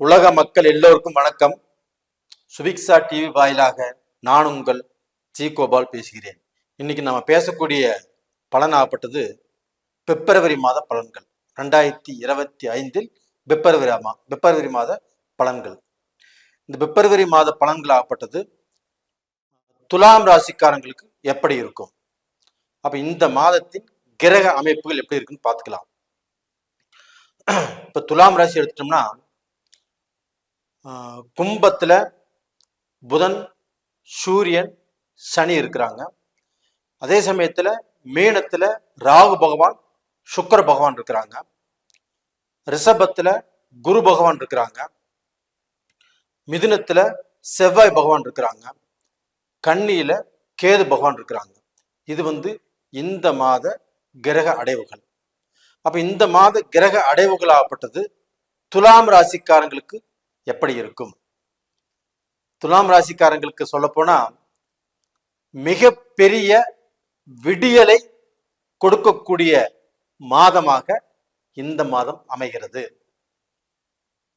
உலக மக்கள் எல்லோருக்கும் வணக்கம். சுபிக்ஷா டிவி வாயிலாக நான் உங்கள் ஜி கோபால் பேசுகிறேன். இன்னைக்கு நம்ம பேசக்கூடிய பலனாகப்பட்டது பிப்ரவரி மாத பலன்கள். 2025 பிப்ரவரி மாத பலன்கள். இந்த பிப்ரவரி மாத பலன்கள் ஆகப்பட்டது துலாம் ராசிக்காரங்களுக்கு எப்படி இருக்கும், அப்ப இந்த மாதத்தின் கிரக அமைப்புகள் எப்படி இருக்குன்னு பார்த்துக்கலாம். இப்ப துலாம் ராசி எடுத்துட்டோம்னா கும்பத்துல புதன், சூரியன், சனி இருக்கிறாங்க. அதே சமயத்துல மீனத்துல ராகு பகவான், சுக்கிர பகவான் இருக்கிறாங்க. ரிஷபத்துல குரு பகவான் இருக்கிறாங்க. மிதுனத்துல செவ்வாய் பகவான் இருக்கிறாங்க. கன்னியில கேது பகவான் இருக்கிறாங்க. இது இந்த மாத கிரக அடைவுகள். அப்ப இந்த மாத கிரக அடைவுகள் ஆகப்பட்டது துலாம் ராசிக்காரங்களுக்கு எப்படி இருக்கும்? துலாம் ராசிக்காரங்களுக்கு சொல்ல போனா மிக பெரிய விடியலை கொடுக்கக்கூடிய மாதமாக இந்த மாதம் அமைகிறது.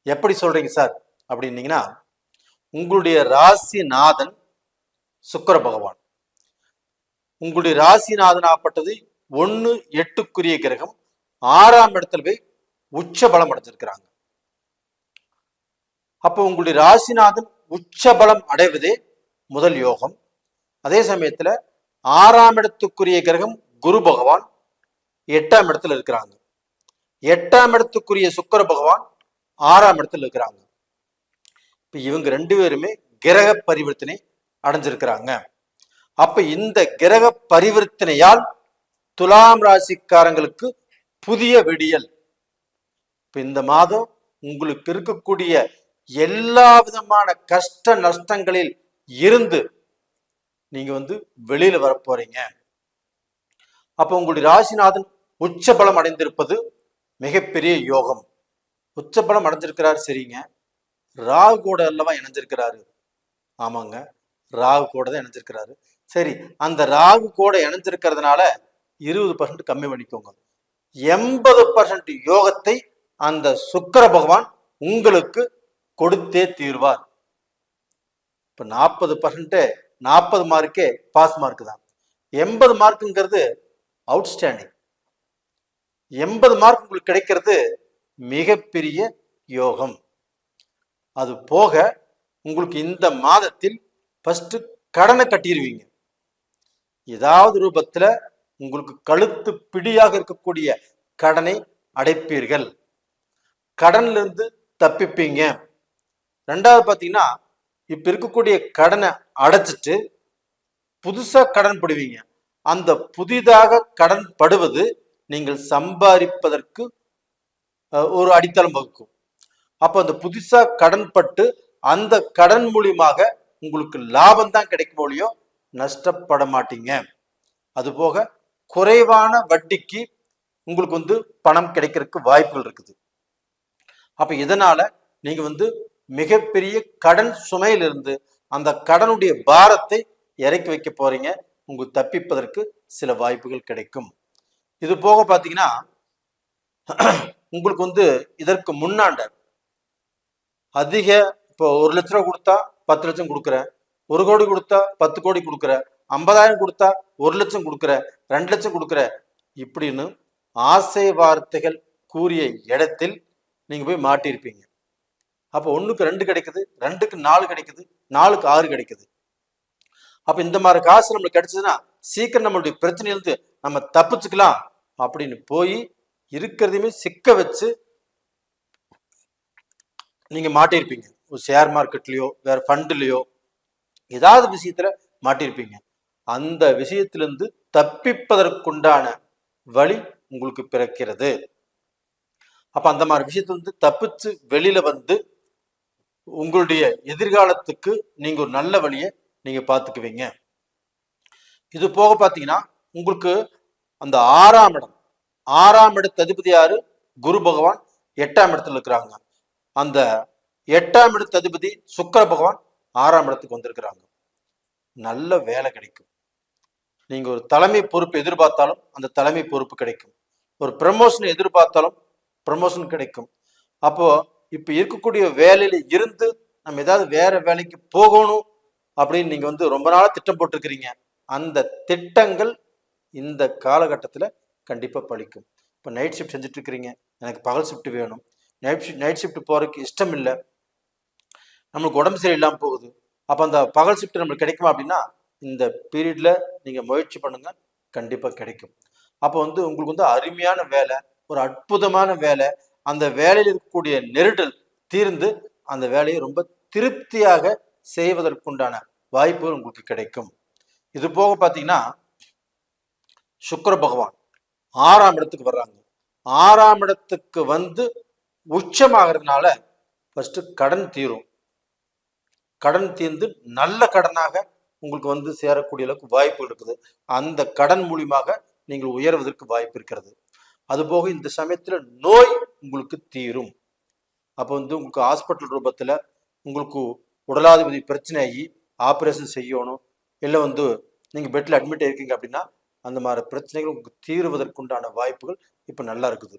எப்படி சொல்றீங்க சார் அப்படின்னீங்கன்னா, உங்களுடைய ராசிநாதன் சுக்கிர பகவான், உங்களுடைய ராசிநாதன் ஆகப்பட்டது 1-8 கிரகம் 6ஆம் இடத்துல போய் உச்ச பலம் அடைஞ்சிருக்கிறாங்க. அப்போ உங்களுடைய ராசிநாதன் உச்ச பலம் அடைவதே முதல் யோகம். அதே சமயத்துல 6ஆம் இடத்துக்குரிய கிரகம் குரு பகவான் 8ஆம் இடத்துல இருக்கிறாங்க. 8ஆம் இடத்துக்குரிய சுக்கிர பகவான் 6ஆம் இடத்துல இருக்கிறாங்க. இப்ப இவங்க 2 பேருமே கிரக பரிவர்த்தனை அடைஞ்சிருக்கிறாங்க. அப்ப இந்த கிரக பரிவர்த்தனையால் துலாம் ராசிக்காரங்களுக்கு புதிய விடியல். இப்ப இந்த மாதம் உங்களுக்கு இருக்கக்கூடிய எல்லா விதமான கஷ்ட நஷ்டங்களில் இருந்து நீங்க வெளியில வர போறீங்க. அப்ப உங்களுடைய ராசிநாதன் உச்ச பலம் அடைந்திருப்பது மிகப்பெரிய யோகம். உச்ச பலம் அடைஞ்சிருக்கிறாரு, சரிங்க. ராகு கூட அல்லவா இணைஞ்சிருக்கிறாரு. ஆமாங்க, ராகு கூட தான் இணைஞ்சிருக்கிறாரு. சரி, அந்த ராகு கூட இணைஞ்சிருக்கிறதுனால 20% கம்மி பண்ணிக்கோங்க. 80% யோகத்தை அந்த சுக்கிர பகவான் உங்களுக்கு கொடுத்தே தீர்வார். இப்ப 40% 40 மார்க்கே பாஸ் மார்க் தான். 80 மார்க்குங்கிறது அவுட்ஸ்டாண்டிங். 80 மார்க் உங்களுக்கு கிடைக்கிறது மிகப்பெரிய யோகம். அது போக உங்களுக்கு இந்த மாதத்தில் ஃபர்ஸ்ட் கடனை கட்டிடுவீங்க. ஏதாவது ரூபத்துல உங்களுக்கு கழுத்து பிடியாக இருக்கக்கூடிய கடனை அடைப்பீர்கள். கடன்ல இருந்து தப்பிப்பீங்க. ரெண்டாவது பாத்தீங்கன்னா, இப்ப இருக்கக்கூடிய கடனை அடைச்சிட்டு புதுசா கடன் படுவீங்க. அந்த புதிதாக கடன் படுவது நீங்கள் சம்பாதிப்பதற்கு ஒரு அடித்தளம் வகுக்கும். அப்ப அந்த புதுசா கடன் பட்டு அந்த கடன் மூலியமாக உங்களுக்கு லாபம் தான் கிடைக்கும் ஒழியோ நஷ்டப்பட மாட்டீங்க. அது போக குறைவான வட்டிக்கு உங்களுக்கு பணம் கிடைக்கிறதுக்கு வாய்ப்புகள் இருக்குது. அப்ப இதனால நீங்க மிகப்பெரிய கடன் சுமையிலிருந்து அந்த கடனுடைய பாரத்தை இறக்கி வைக்க போறீங்க. உங்களுக்கு தப்பிப்பதற்கு சில வாய்ப்புகள் கிடைக்கும். இது போக பாத்தீங்கன்னா, உங்களுக்கு இதற்கு முன்னாண்ட அதிக இப்போ 1 லட்ச ரூபா கொடுத்தா 10 லட்சம் கொடுக்குறேன், 1 கோடி கொடுத்தா 10 கோடி கொடுக்குறேன், 50,000 கொடுத்தா 1 லட்சம் கொடுக்குறேன், 2 லட்சம் கொடுக்குறேன் இப்படின்னு ஆசை வார்த்தைகள் கூறிய இடத்தில் நீங்க போய் மாட்டியிருப்பீங்க. அப்போ 1க்கு 2 கிடைக்குது, 2க்கு 4 கிடைக்குது, 4க்கு 6 கிடைக்குது. அப்ப இந்த மாதிரி காசு நம்மளுக்கு கிடைச்சதுன்னா சீக்கிரம் நம்மளுடைய பிரச்சனையிலிருந்து நம்ம தப்பிச்சுக்கலாம் அப்படின்னு போய் இருக்கிறதையுமே சிக்க வச்சு நீங்க மாட்டியிருப்பீங்க. ஒரு ஷேர் மார்க்கெட்லயோ வேற ஃபண்ட்லயோ ஏதாவது விஷயத்துல மாட்டியிருப்பீங்க. அந்த விஷயத்திலிருந்து தப்பிப்பதற்குண்டான வழி உங்களுக்கு பிறக்கிறது. அப்ப அந்த மாதிரி விஷயத்துல தப்பிச்சு வெளியில வந்து உங்களுடைய எதிர்காலத்துக்கு நீங்க ஒரு நல்ல வழியை நீங்க பார்த்துக்குவீங்க. இது போக பாத்தீங்கன்னா, உங்களுக்கு அந்த 6ஆம் இடத்து அதிபதி யாரு? குரு பகவான் 8ஆம் இடத்துல இருக்கிறாங்க. அந்த 8ஆம் இடத்து அதிபதி சுக்கிர பகவான் 6ஆம் இடத்துக்கு வந்திருக்கிறாங்க. நல்ல வேலை கிடைக்கும். நீங்க ஒரு தலைமை பொறுப்பு எதிர்பார்த்தாலும் அந்த தலைமை பொறுப்பு கிடைக்கும். ஒரு ப்ரமோஷன் எதிர்பார்த்தாலும் ப்ரமோஷன் கிடைக்கும். அப்போ இப்ப இருக்கக்கூடிய வேலையில இருந்து நம்ம ஏதாவது வேற வேலைக்கு போகணும் அப்படின்னு நீங்க வந்து ரொம்ப நாளா திட்டம் போட்டிருக்கிறீங்க. அந்த திட்டங்கள் இந்த காலகட்டத்துல கண்டிப்பா பலிக்கும். இப்ப நைட் ஷிஃப்ட் செஞ்சுட்டு இருக்கிறீங்க, எனக்கு பகல் ஷிஃப்ட் வேணும், நைட் ஷிஃப்ட் போறதுக்கு இஷ்டம் இல்லை, நம்மளுக்கு உடம்பு சரியில்லாம போகுது, அப்ப அந்த பகல் ஷிஃப்ட் நம்மளுக்கு கிடைக்குமா அப்படின்னா இந்த பீரியட்ல நீங்க முயற்சி பண்ணுங்க, கண்டிப்பா கிடைக்கும். அப்போ வந்து உங்களுக்கு வந்து அருமையான வேலை, ஒரு அற்புதமான வேலை, அந்த வேலையில் இருக்கக்கூடிய நெருடல் தீர்ந்து அந்த வேலையை ரொம்ப திருப்தியாக செய்வதற்குண்டான வாய்ப்புகள் உங்களுக்கு கிடைக்கும். இது போக பார்த்தீங்கன்னா சுக்கிர பகவான் 6ஆம் இடத்துக்கு வர்றாங்க. 6ஆம் இடத்துக்கு வந்து உச்சமாகிறதுனால ஃபர்ஸ்ட் கடன் தீரும். கடன் தீர்ந்து நல்ல கடனாக உங்களுக்கு வந்து சேரக்கூடிய அளவுக்கு வாய்ப்பு இருக்குது. அந்த கடன் மூலியமாக நீங்கள் உயர்வதற்கு வாய்ப்பு இருக்கிறது. அதுபோக இந்த சமயத்துல நோய் உங்களுக்கு தீரும். அப்போ வந்து உங்களுக்கு ஹாஸ்பிட்டல் ரூபத்துல உங்களுக்கு உடலாதிபதி பிரச்சனையாகி ஆப்ரேஷன் செய்யணும், இல்லை வந்து நீங்க பெட்ல அட்மிட் ஆயிருக்கீங்க அப்படின்னா அந்த மாதிரி பிரச்சனைகள் உங்களுக்கு தீருவதற்குண்டான வாய்ப்புகள் இப்ப நல்லா இருக்குது.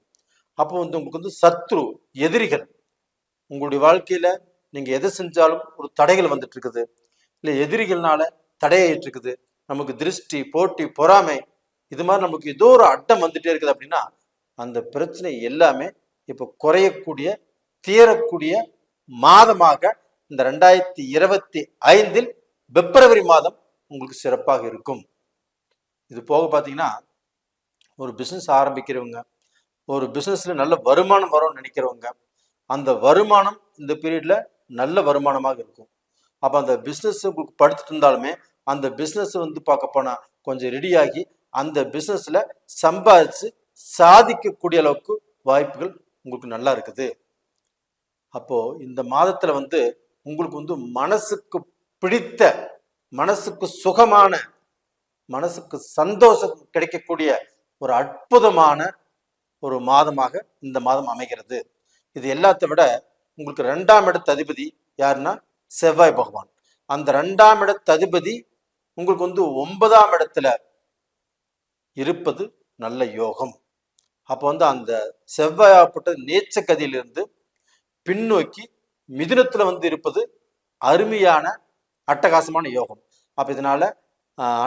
அப்போ வந்து உங்களுக்கு வந்து சத்ரு எதிரிகள் உங்களுடைய வாழ்க்கையில நீங்க எதை செஞ்சாலும் ஒரு தடைகள் வந்துட்டு இருக்குது, இல்லை எதிரிகள்னால தடையாயிட்டு இருக்குது, நமக்கு திருஷ்டி போட்டி பொறாமை இது மாதிரி நமக்கு ஏதோ ஒரு அட்டம் வந்துட்டே இருக்குது அப்படின்னா அந்த பிரச்சனை எல்லாமே இப்ப குறையக்கூடிய தீரக்கூடிய மாதமாக இந்த 2025 பிப்ரவரி மாதம் உங்களுக்கு சிறப்பாக இருக்கும். இது போக பார்த்தீங்கன்னா ஒரு பிசினஸ் ஆரம்பிக்கிறவங்க, ஒரு பிசினஸ்ல நல்ல வருமானம் வரும்னு நினைக்கிறவங்க, அந்த வருமானம் இந்த பீரியட்ல நல்ல வருமானமாக இருக்கும். அப்ப அந்த பிசினஸ் உங்களுக்கு படுத்துட்டு இருந்தாலுமே அந்த பிசினஸ் வந்து பார்க்க போனா கொஞ்சம் ரெடியாகி அந்த பிசினஸ்ல சம்பாதிச்சு சாதிக்கக்கூடிய அளவுக்கு வாய்ப்புகள் உங்களுக்கு நல்லா இருக்குது. அப்போ இந்த மாதத்துல வந்து உங்களுக்கு வந்து மனசுக்கு பிடித்த, மனசுக்கு சுகமான, மனசுக்கு சந்தோஷம் கிடைக்கக்கூடிய ஒரு அற்புதமான ஒரு மாதமாக இந்த மாதம் அமைகிறது. இது எல்லாத்தை விட உங்களுக்கு 2ஆம் இடத்து அதிபதி யாருன்னா செவ்வாய் பகவான். அந்த 2ஆம் இடத்து அதிபதி உங்களுக்கு வந்து 9ஆம் இடத்துல இருப்பது நல்ல யோகம். அப்போ வந்து அந்த செவ்வாயாப்பட்ட நீச்ச கதியிலிருந்து பின்னோக்கி மிதுனத்துல வந்து இருப்பது அருமையான அட்டகாசமான யோகம். அப்ப இதனால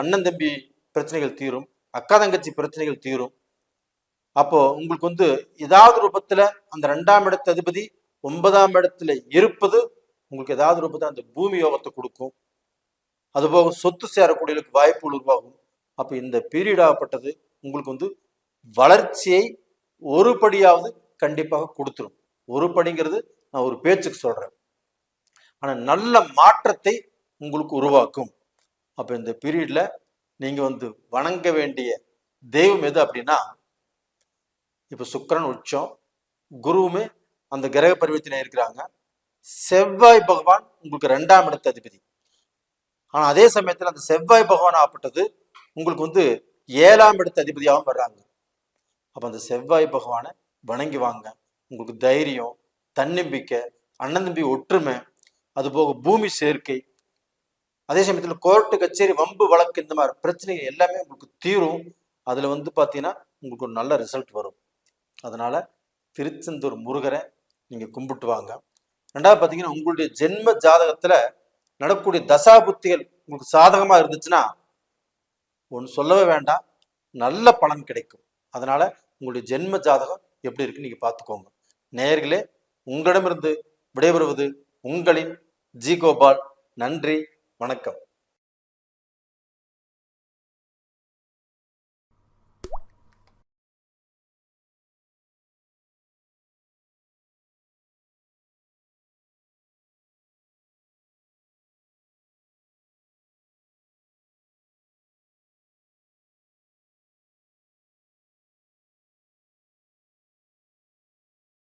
அண்ணன் தம்பி பிரச்சனைகள் தீரும், அக்கா தங்கச்சி பிரச்சனைகள் தீரும். அப்போ உங்களுக்கு வந்து ஏதாவது ரூபத்துல அந்த 2ஆம் இடத்து அதிபதி 9ஆம் இடத்துல இருப்பது உங்களுக்கு ஏதாவது ரூபத்துல அந்த பூமி யோகத்தை கொடுக்கும். அதுபோக சொத்து சேரக்கூடிய வாய்ப்புகள் உருவாகும். அப்ப இந்த பீரியட் ஆகப்பட்டது உங்களுக்கு வந்து வளர்ச்சியை ஒரு படியாவது கண்டிப்பாக கொடுத்துரும். ஒரு படிங்கிறது நான் ஒரு பேச்சுக்கு சொல்றேன், ஆனா நல்ல மாற்றத்தை உங்களுக்கு உருவாக்கும். அப்ப இந்த பீரியட்ல நீங்க வந்து வணங்க வேண்டிய தெய்வம் எது அப்படின்னா, இப்ப சுக்கிரன் உச்சம், குருவுமே அந்த கிரக பரிவர்த்தனை இருக்கிறாங்க, செவ்வாய் பகவான் உங்களுக்கு 2ஆம் இடத்து அதிபதி. ஆனா அதே சமயத்துல அந்த செவ்வாய் பகவான் ஆப்பட்டது உங்களுக்கு வந்து 7ஆம் இடத்து அதிபதியாகவும் வர்றாங்க. அப்ப அந்த செவ்வாய் பகவானை வணங்கி வாங்க. உங்களுக்கு தைரியம், தன்னம்பிக்கை, அண்ணன் தம்பி ஒற்றுமை, அதுபோக பூமி சேர்க்கை, அதே சமயத்துல கோர்ட்டு கச்சேரி வம்பு வழக்கு இந்த மாதிரி பிரச்சனைகள் எல்லாமே உங்களுக்கு தீரும். அதுல வந்து பாத்தீங்கன்னா உங்களுக்கு ஒரு நல்ல ரிசல்ட் வரும். அதனால திருச்செந்தூர் முருகரை நீங்க கும்பிட்டு வாங்க. 2வது பாத்தீங்கன்னா உங்களுடைய ஜென்ம ஜாதகத்துல நடக்கக்கூடிய தசா புத்திகள் உங்களுக்கு சாதகமா இருந்துச்சுன்னா ஒன்று சொல்லவே வேண்டாம், நல்ல பலன் கிடைக்கும். அதனால உங்களுடைய ஜென்ம ஜாதகம் எப்படி இருக்குன்னு நீங்க பார்த்துக்கோங்க. நேயர்களே, உங்களிடமிருந்து விடைபெறுவது உங்களின் ஜி கோபால். நன்றி, வணக்கம்.